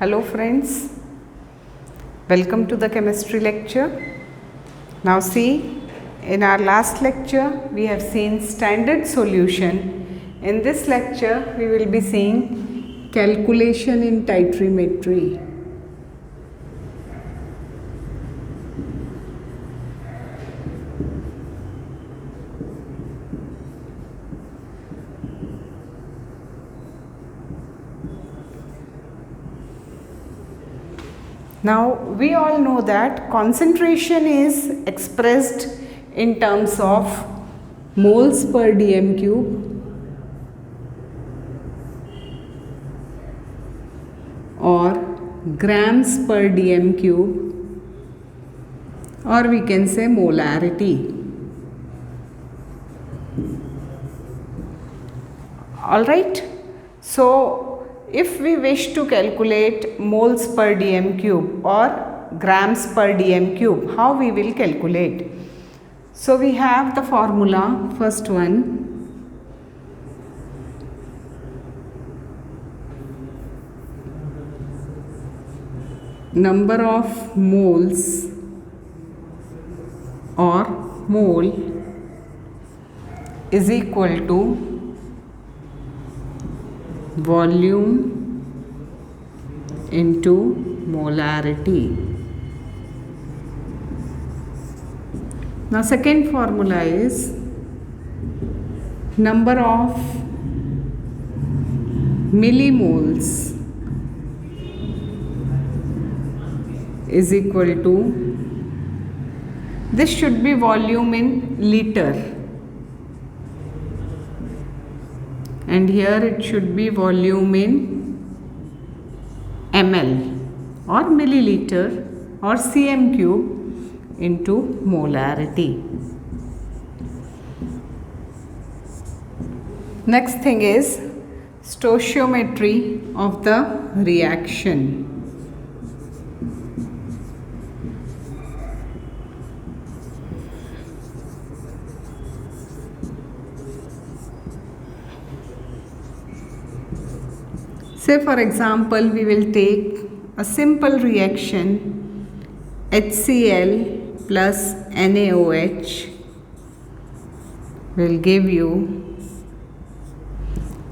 Hello friends, welcome to the chemistry lecture. Now see, in our last lecture we have seen standard solution. In this lecture we will be seeing calculation in titrimetry. Now we all know that concentration is expressed in terms of moles per dm cube or grams per dm cube, or we can say molarity. Alright, so if we wish to calculate moles per dm cube or grams per dm cube, how we will calculate? So we have the formula, first one, number of moles or mole is equal to volume into molarity. Now second formula is number of millimoles is equal to, this should be volume in liter, and here it should be volume in ml or milliliter or cm cube into molarity. Next thing is stoichiometry of the reaction. Say for example, we will take a simple reaction HCl plus NaOH will give you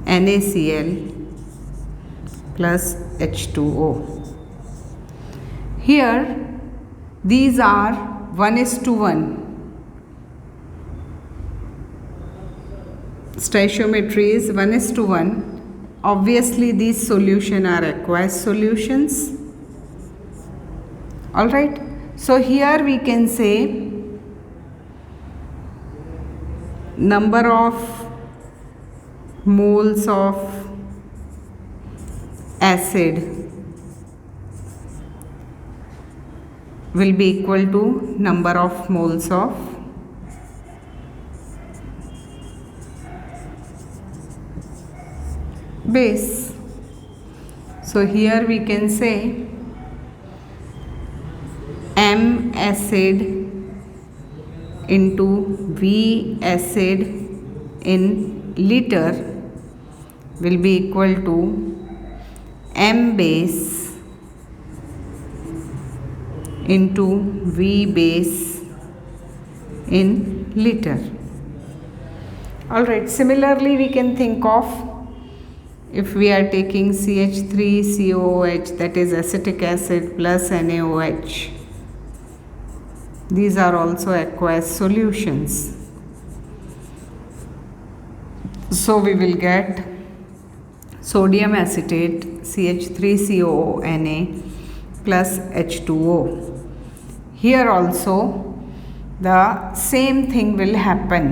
NaCl plus H2O. Here these are 1:1. Stoichiometry is 1:1. Obviously these solutions are aqueous solutions. Alright, so here we can say number of moles of acid will be equal to number of moles of base. So here we can say M acid into V acid in liter will be equal to M base into V base in liter. Alright, similarly we can think of, if we are taking CH3COOH, that is acetic acid plus NaOH, these are also aqueous solutions. So we will get sodium acetate CH3COONA plus H2O. Here also the same thing will happen.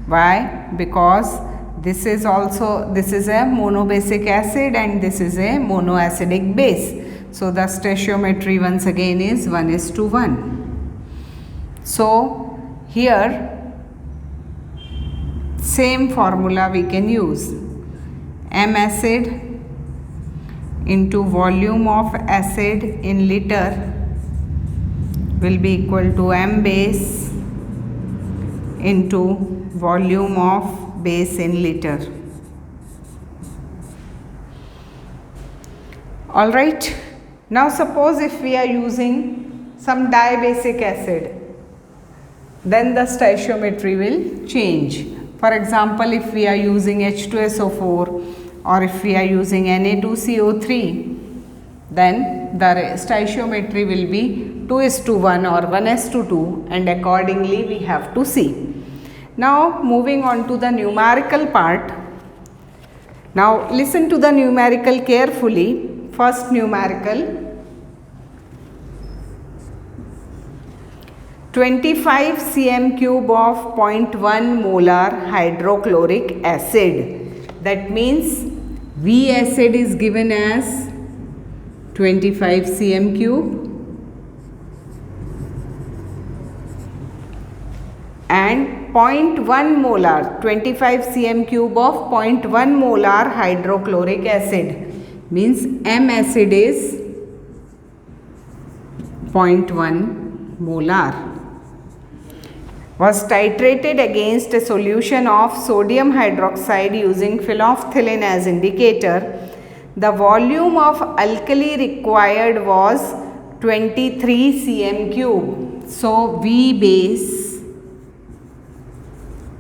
Why? Because this is a monobasic acid and this is a monoacidic base. So the stoichiometry once again is 1:1. So here same formula we can use. M acid into volume of acid in liter will be equal to M base into volume of base in liter. Alright, now suppose if we are using some dibasic acid, then the stoichiometry will change. For example, if we are using H2SO4 or if we are using Na2CO3, then the stoichiometry will be 2:1 or 1:2, and accordingly we have to see. Now moving on to the numerical part. Now listen to the numerical carefully. First numerical, 25 cm cube of 0.1 molar hydrochloric acid. That means V acid is given as 25 cm cube and 0.1 molar, 25 cm cube of 0.1 molar hydrochloric acid, means M acid is 0.1 molar, was titrated against a solution of sodium hydroxide using phenolphthalein as indicator. The volume of alkali required was 23 cm cube. So V base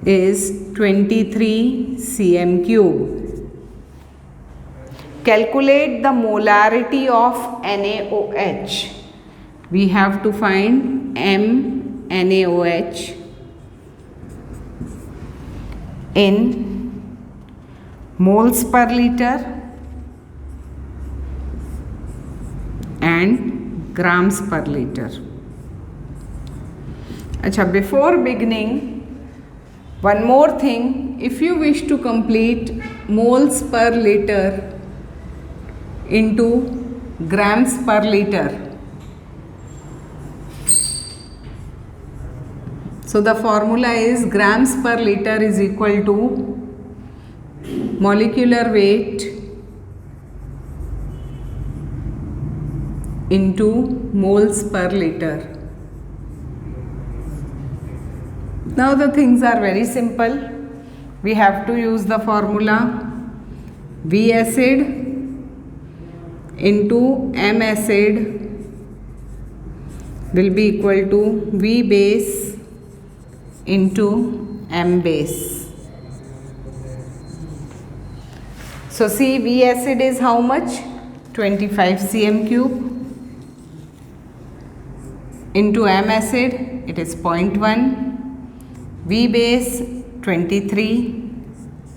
is 23 cm cube. Calculate the molarity of NaOH. We have to find MNaOH in moles per liter and grams per liter. Acha, before beginning, one more thing, if you wish to complete moles per liter into grams per liter, so the formula is grams per liter is equal to molecular weight into moles per liter. Now the things are very simple. We have to use the formula V acid into M acid will be equal to V base into M base. So see, V acid is how much? 25 cm cube. Into M acid, it is 0.1. V base 23,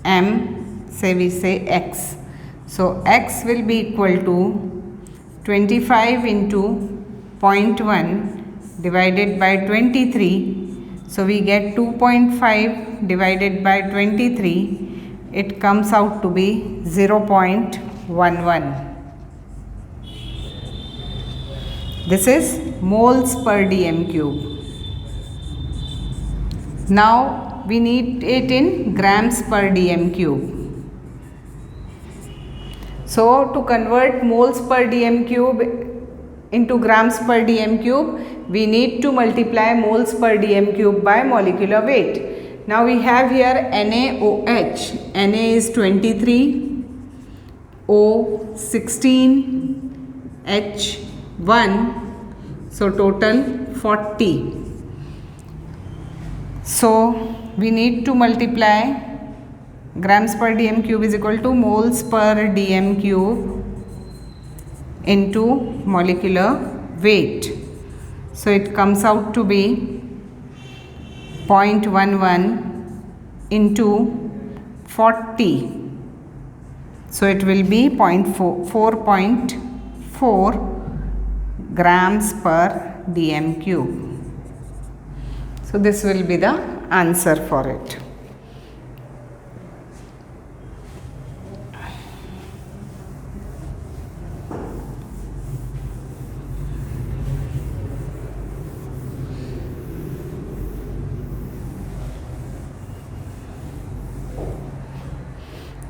M, say we say X. So X will be equal to 25 into 0.1 divided by 23. So we get 2.5 divided by 23. It comes out to be 0.11. This is moles per dm cube. Now we need it in grams per dm cube. So to convert moles per dm cube into grams per dm cube, we need to multiply moles per dm cube by molecular weight. Now we have here NaOH. Na is 23, O 16, H 1, so total 40. So we need to multiply grams per dm cube is equal to moles per dm cube into molecular weight. So it comes out to be 0.11 into 40. So it will be 4.4 grams per dm cube. So this will be the answer for it.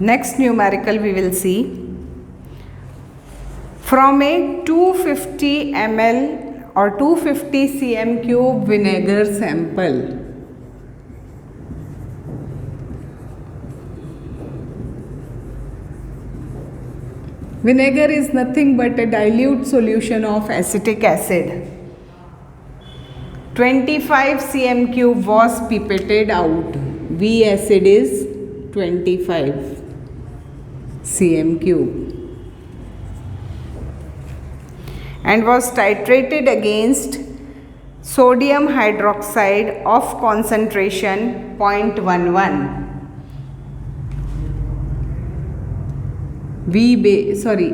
Next numerical we will see. From a 250 ml or 250 cm cube vinegar sample, Vinegar is nothing but a dilute solution of acetic acid. 25 cm cube was pipetted out. V acid is 25 cm cube and was titrated against sodium hydroxide of concentration 0.11.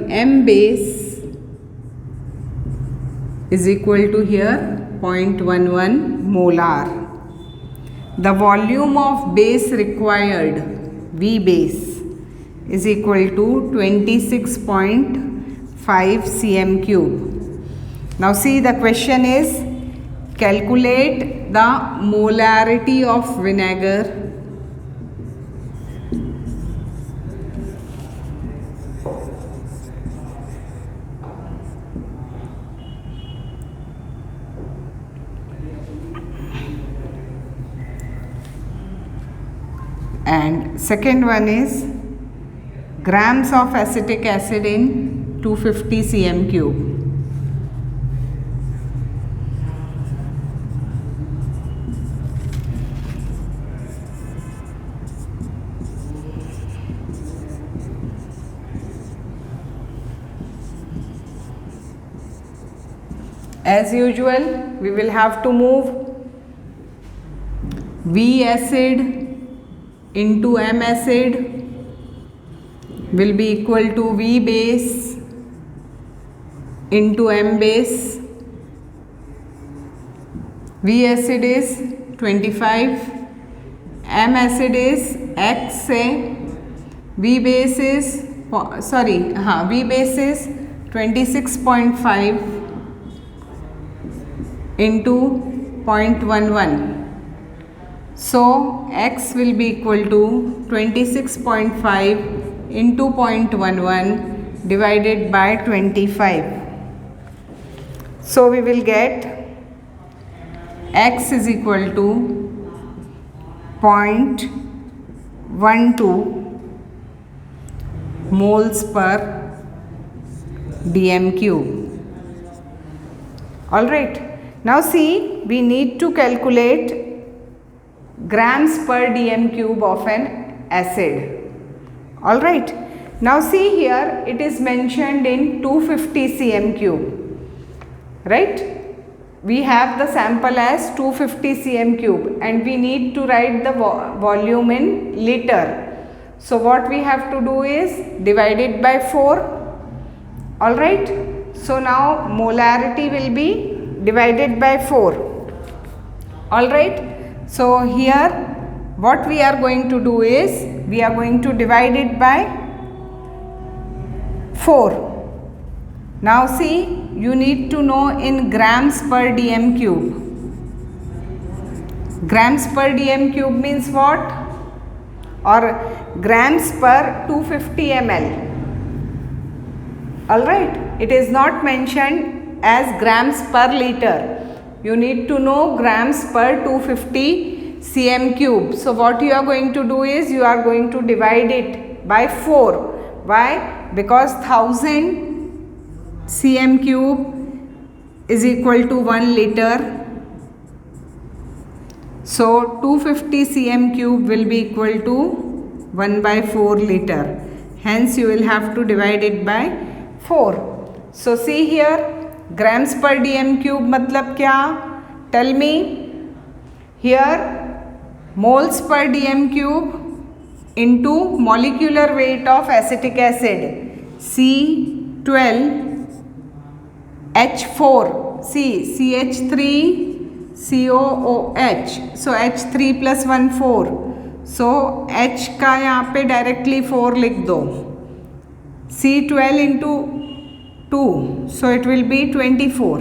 M base is equal to here 0.11 molar. The volume of base required, V base, is equal to 26.5 cm cube. Now see, the question is calculate the molarity of vinegar and second one is grams of acetic acid in 250 cm cube. As usual, we will have to move V acid into M acid will be equal to V base into M base. V acid is 25, M acid is X say, V base is V base is 26.5 into 0.11. So X will be equal to 26.5 into 0.11 divided by 25. So we will get X is equal to 0.12 moles per dm cube. Alright. Now see, we need to calculate grams per dm cube of an acid. Alright. Now see here, it is mentioned in 250 cm cube. Right. We have the sample as 250 cm cube and we need to write the volume in liter. So what we have to do is divide it by 4. Alright. So now molarity will be divided by 4. Alright. So here what we are going to do is we are going to divide it by 4. Now see, you need to know in grams per dm cube. Grams per dm cube means what? Or grams per 250 ml. Alright. It is not mentioned as grams per liter. You need to know grams per 250 cm cube. So what you are going to do is you are going to divide it by 4. Why? Because 1000 cm cube is equal to 1 liter. So 250 cm cube will be equal to 1 by 4 liter. Hence you will have to divide it by 4. So see here, grams per dm cube matlab kya? Tell me. Here moles per dm cube into molecular weight of acetic acid C12H4. See, CH3COOH. So H3 plus 1 4. So H का यहाँ पे directly 4 लिख दो. C12 into 2. So it will be 24.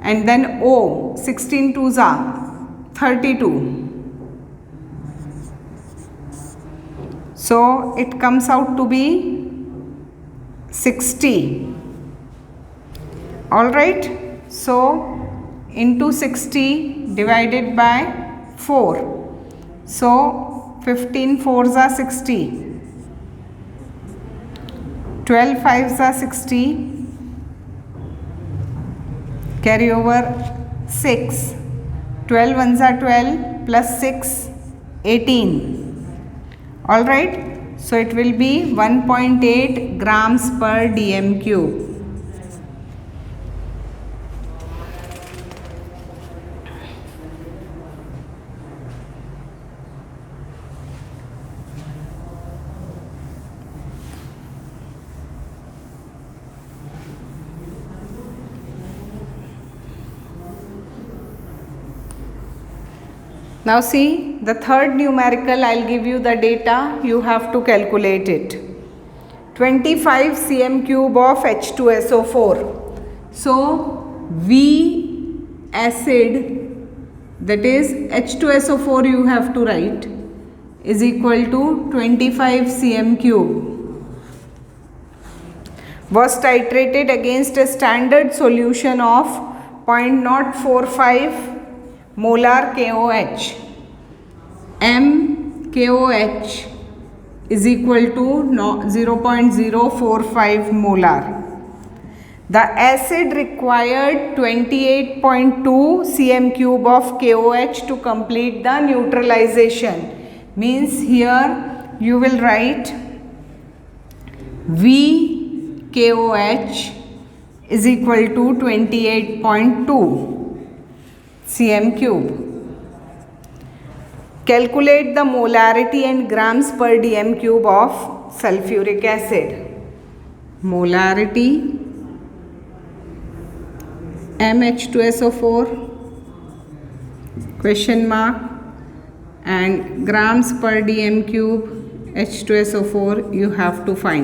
And then O, 16 2s are 32. So it comes out to be 60. Alright. So into 60 divided by 4. So 15 4s are 60. 12 5s are 60. Carry over 6. 12 1s are 12 plus 6, 18. Alright. So it will be 1.8 grams per dm cube. Now see the third numerical, I will give you the data, you have to calculate it. 25 cm cube of H2SO4. So V acid, that is H2SO4 you have to write, is equal to 25 cm cube. Was titrated against a standard solution of 0.045 molar KOH. MKOH is equal to 0.045 molar. The acid required 28.2 cm cube of KOH to complete the neutralization. Means here you will write VKOH is equal to 28.2 cm cube. Calculate the molarity and grams per dm cube of sulfuric acid. Molarity MH2SO4 question mark and grams per dm cube H2SO4 you have to find.